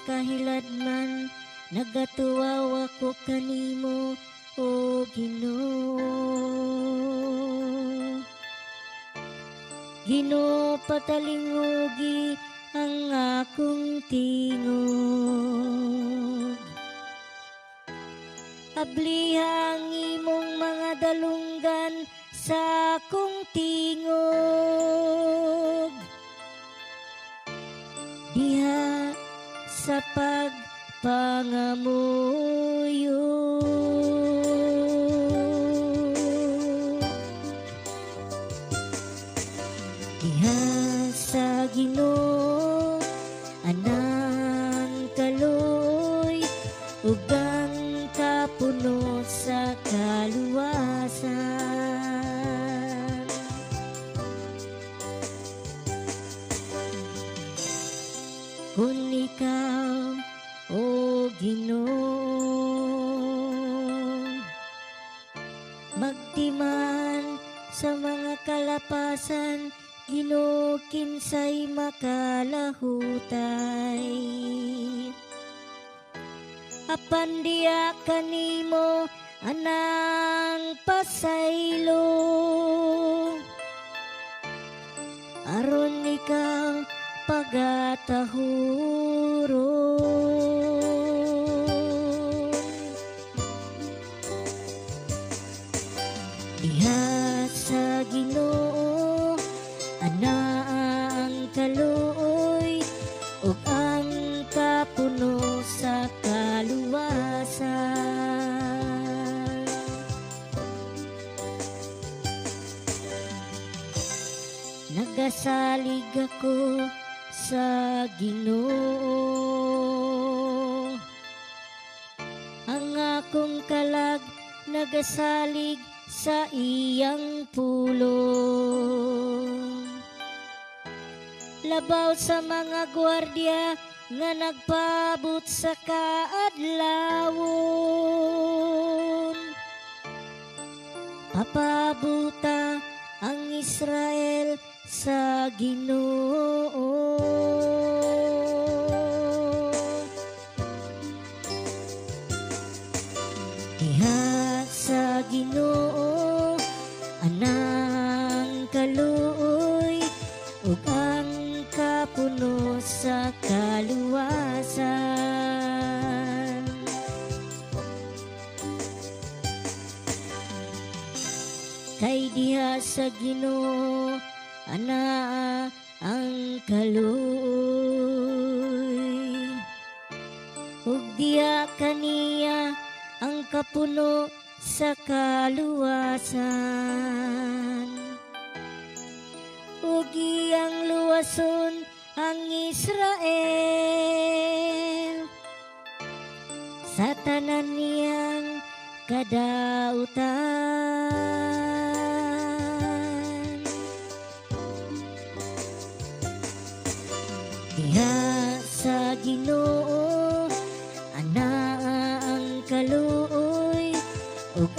kahiladman, nagatuwaw ako kanimo o Ginoo. Ginoo, patalingugi ang akong tingog. Ablihang imong mga dalunggan sa akong tingog. Diha sa pagpangamuyo. Diha sa Ginoo anang kaloy ug ang kapuno sa kaluwasan. Kung ikaw, o Ginoo, magtiman sa mga kalapasan, Ginoo, kinsay makalahutay. Apan diya kanimo anang pasaylo, aron ikaw pagatahuron. Diha sa Ginoo ana ang kaluoy ug ang kapuno sa kaluwasan. Nagasalig ako sa Ginoo, ang akong kalag nagasalig sa iyang pulong. Labaw sa mga gwardiya nga nagpaabot sa kaadlawon. Papabuta ang Israel sa Ginoo. Diha sa Ginoo anang kaluoy ug ang kapuno sa kaluwasan. Kay diha sa Ginoo ana ang kaluoy ug diha kaniya ang kapuno sa kaluwasan. Ug iyang luwason ang Israel sa tanan niyang kadautan. Diha sa Ginoo ana ang kaluoy ug